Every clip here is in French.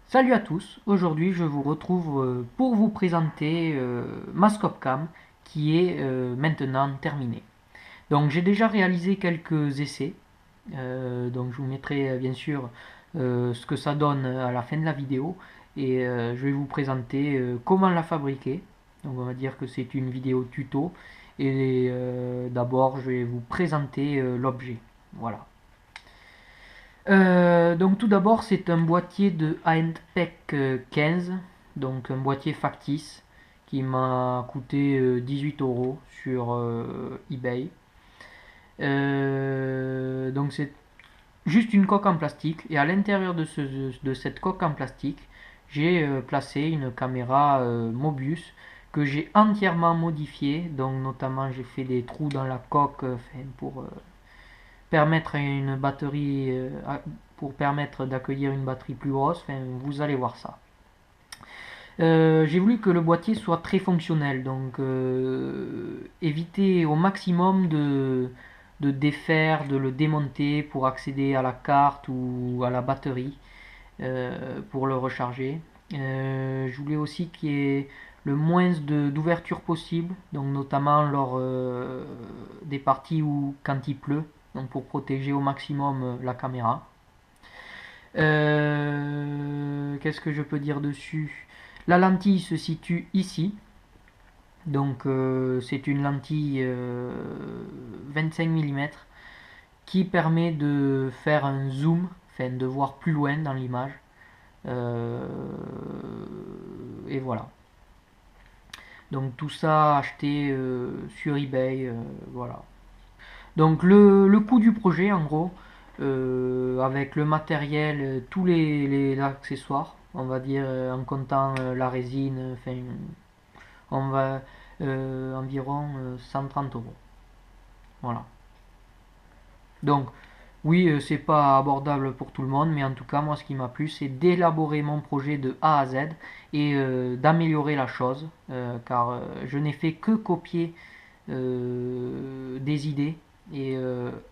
Salut à tous, aujourd'hui je vous retrouve pour vous présenter ma Scopcam qui est maintenant terminée. Donc j'ai déjà réalisé quelques essais, donc je vous mettrai bien sûr ce que ça donne à la fin de la vidéo et je vais vous présenter comment la fabriquer. Donc on va dire que c'est une vidéo tuto et d'abord je vais vous présenter l'objet. Voilà. Donc tout d'abord, c'est un boîtier de Handpec 15, donc un boîtier factice qui m'a coûté 18 euros sur eBay. Donc c'est juste une coque en plastique et à l'intérieur de cette coque en plastique, j'ai placé une caméra Mobius que j'ai entièrement modifiée. Donc notamment j'ai fait des trous dans la coque pour permettre à une batterie pour permettre d'accueillir une batterie plus grosse. Enfin, vous allez voir ça. J'ai voulu que le boîtier soit très fonctionnel, donc éviter au maximum de défaire, de le démonter pour accéder à la carte ou à la batterie pour le recharger. Je voulais aussi qu'il y ait le moins d'ouverture possible, donc notamment lors des parties où quand il pleut, donc pour protéger au maximum la caméra. Qu'est-ce que je peux dire dessus? La lentille se situe ici, donc c'est une lentille 25 mm qui permet de faire un zoom, enfin de voir plus loin dans l'image. Euh, et voilà. Donc tout ça acheté sur eBay, voilà. Donc le coût du projet en gros, avec le matériel, tous les accessoires, on va dire en comptant la résine, enfin on va environ 130 euros. Voilà. Donc oui, c'est pas abordable pour tout le monde, mais en tout cas moi ce qui m'a plu c'est d'élaborer mon projet de A à Z et d'améliorer la chose, car je n'ai fait que copier des idées et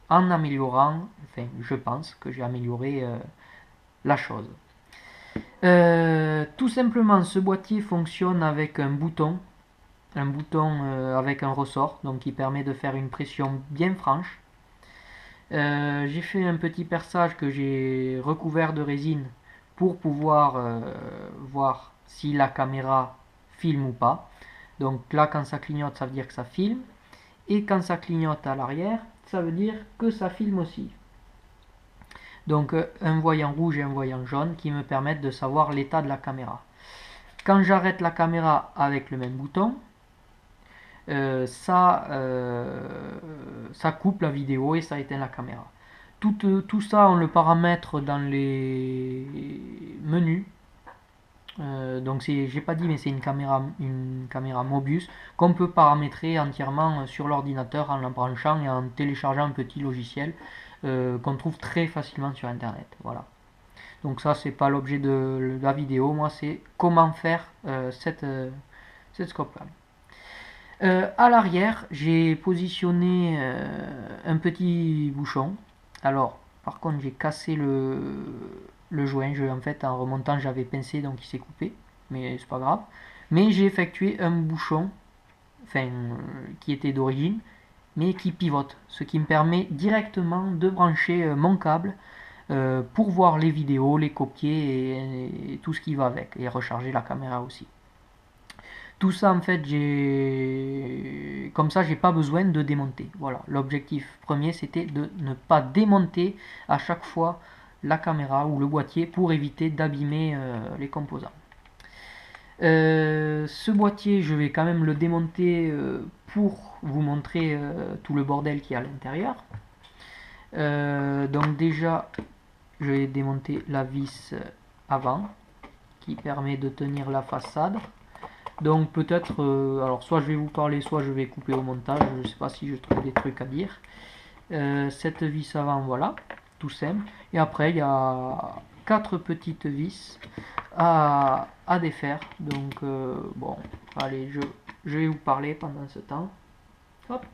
en améliorant, enfin je pense que j'ai amélioré la chose. Tout simplement ce boîtier fonctionne avec un bouton avec un ressort donc qui permet de faire une pression bien franche. J'ai fait un petit perçage que j'ai recouvert de résine pour pouvoir voir si la caméra filme ou pas. Donc là quand ça clignote ça veut dire que ça filme. Et quand ça clignote à l'arrière, ça veut dire que ça filme aussi. Donc un voyant rouge et un voyant jaune qui me permettent de savoir l'état de la caméra. Quand j'arrête la caméra avec le même bouton, ça coupe la vidéo et ça éteint la caméra. Tout ça, on le paramètre dans les menus. Donc j'ai pas dit mais c'est une caméra Mobius qu'on peut paramétrer entièrement sur l'ordinateur en la branchant et en téléchargeant un petit logiciel qu'on trouve très facilement sur internet. Voilà. Donc ça c'est pas l'objet de la vidéo, moi c'est comment faire cette scope là. À l'arrière j'ai positionné un petit bouchon. Alors par contre j'ai cassé le joint. En fait, en remontant, j'avais pincé, donc il s'est coupé. Mais c'est pas grave. Mais j'ai effectué un bouchon, enfin, qui était d'origine, mais qui pivote. Ce qui me permet directement de brancher mon câble pour voir les vidéos, les copier et tout ce qui va avec. Et recharger la caméra aussi. Tout ça, en fait, comme ça, j'ai pas besoin de démonter. Voilà. L'objectif premier, c'était de ne pas démonter à chaque fois la caméra ou le boîtier pour éviter d'abîmer les composants. Ce boîtier, je vais quand même le démonter pour vous montrer tout le bordel qu'il y a à l'intérieur. Donc déjà, je vais démonter la vis avant qui permet de tenir la façade. Donc peut-être, alors soit je vais vous parler, soit je vais couper au montage, je ne sais pas si je trouve des trucs à dire. Cette vis avant, voilà, tout simple. Et après, il y a 4 petites vis à défaire. Donc bon, allez, je vais vous parler pendant ce temps. Hop.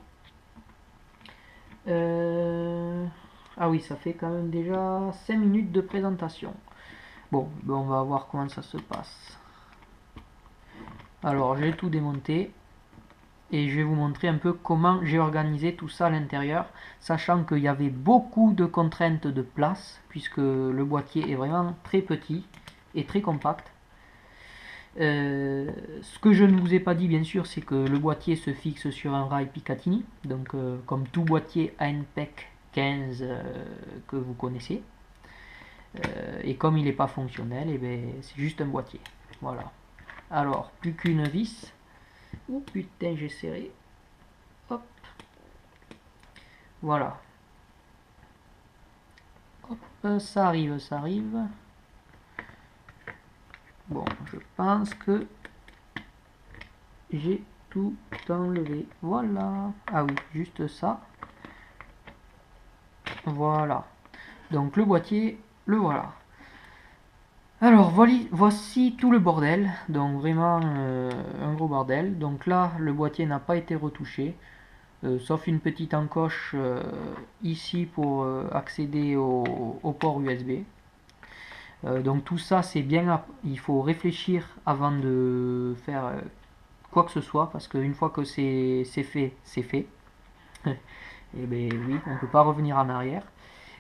Ah oui, ça fait quand même déjà 5 minutes de présentation. Bon, ben on va voir comment ça se passe. Alors j'ai tout démonté et je vais vous montrer un peu comment j'ai organisé tout ça à l'intérieur, sachant qu'il y avait beaucoup de contraintes de place puisque le boîtier est vraiment très petit et très compact. Ce que je ne vous ai pas dit bien sûr, c'est que le boîtier se fixe sur un rail Picatinny, donc comme tout boîtier ANPEC 15 que vous connaissez. Et comme il n'est pas fonctionnel, et ben, c'est juste un boîtier. Voilà. Alors, plus qu'une vis. Oh putain, j'ai serré. Hop. Voilà. Hop, ça arrive, ça arrive. Bon, je pense que j'ai tout enlevé. Voilà. Ah oui, juste ça. Voilà. Donc le boîtier, le voilà. Alors voici tout le bordel. Donc vraiment un gros bordel. Donc là, le boîtier n'a pas été retouché. Sauf une petite encoche ici pour accéder au port USB. Donc tout ça c'est bien, il faut réfléchir avant de faire quoi que ce soit, parce qu'une fois que c'est fait, c'est fait. Et bien oui, on ne peut pas revenir en arrière.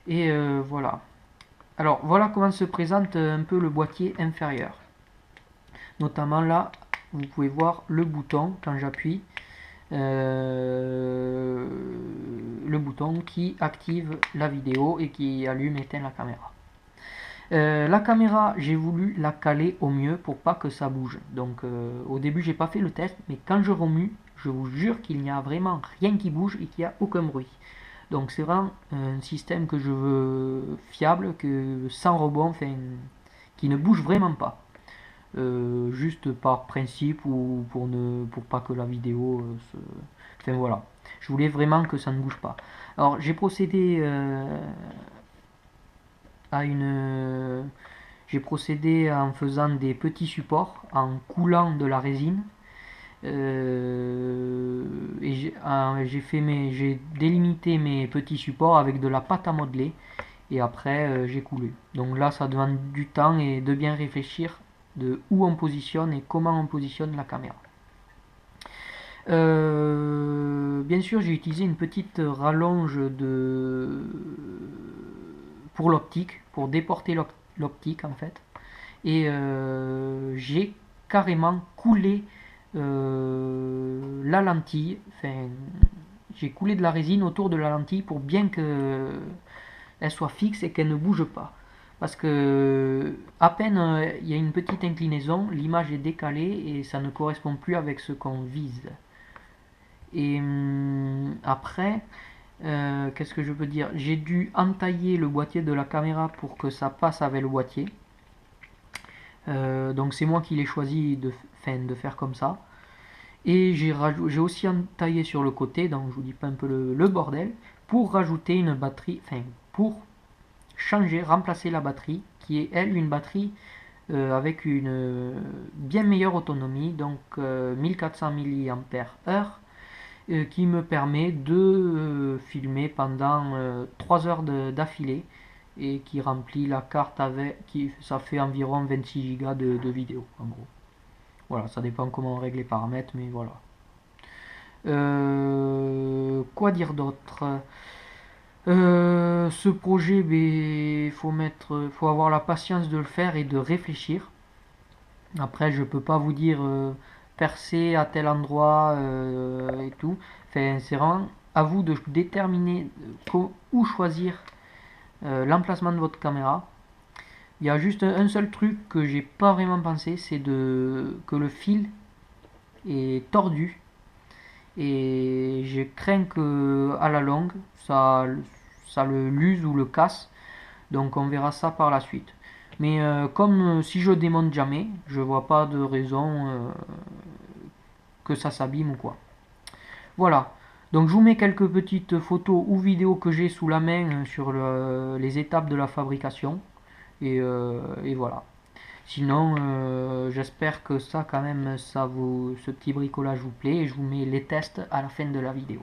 Et voilà. Alors voilà comment se présente un peu le boîtier inférieur. Notamment là, vous pouvez voir le bouton quand j'appuie. Le bouton qui active la vidéo et qui allume et éteint la caméra. La caméra, j'ai voulu la caler au mieux pour pas que ça bouge. Donc au début, j'ai pas fait le test, mais quand je remue, je vous jure qu'il n'y a vraiment rien qui bouge et qu'il n'y a aucun bruit. Donc c'est vraiment un système que je veux fiable, que sans rebond, enfin, qui ne bouge vraiment pas. Juste par principe ou pour pas que la vidéo se... Enfin voilà. Je voulais vraiment que ça ne bouge pas. Alors j'ai procédé à une... J'ai procédé en faisant des petits supports, en coulant de la résine. Et j'ai délimité mes petits supports avec de la pâte à modeler. Et après, j'ai coulé. Donc là, ça demande du temps et de bien réfléchir de où on positionne et comment on positionne la caméra. Bien sûr, j'ai utilisé une petite rallonge pour l'optique, pour déporter l'optique en fait. Et j'ai carrément coulé la lentille. Enfin, j'ai coulé de la résine autour de la lentille pour bien que elle soit fixe et qu'elle ne bouge pas. Parce que à peine il y a une petite inclinaison, l'image est décalée et ça ne correspond plus avec ce qu'on vise. Et après, qu'est-ce que je peux dire? J'ai dû entailler le boîtier de la caméra pour que ça passe avec le boîtier. Donc c'est moi qui l'ai choisi de faire comme ça. Et j'ai aussi entaillé sur le côté, donc je vous dis pas un peu le bordel, pour rajouter une batterie, enfin pour remplacer la batterie, qui est elle une batterie avec une bien meilleure autonomie, donc 1400 mAh, qui me permet de filmer pendant 3 heures d'affilée et qui remplit la carte ça fait environ 26 Go de vidéo en gros. Voilà, ça dépend comment on règle les paramètres, mais voilà. Quoi dire d'autre? Ce projet, il faut avoir la patience de le faire et de réfléchir. Après, je peux pas vous dire percer à tel endroit et tout. Enfin, c'est vraiment à vous de déterminer où choisir l'emplacement de votre caméra. Il y a juste un seul truc que j'ai pas vraiment pensé, c'est que le fil est tordu et je crains que à la longue ça le l'use ou le casse. Donc on verra ça par la suite. Mais comme si je démonte jamais, je vois pas de raison que ça s'abîme ou quoi. Voilà. Donc je vous mets quelques petites photos ou vidéos que j'ai sous la main sur les étapes de la fabrication. Et voilà. Sinon, j'espère que ça quand même, ce petit bricolage vous plaît. Et je vous mets les tests à la fin de la vidéo.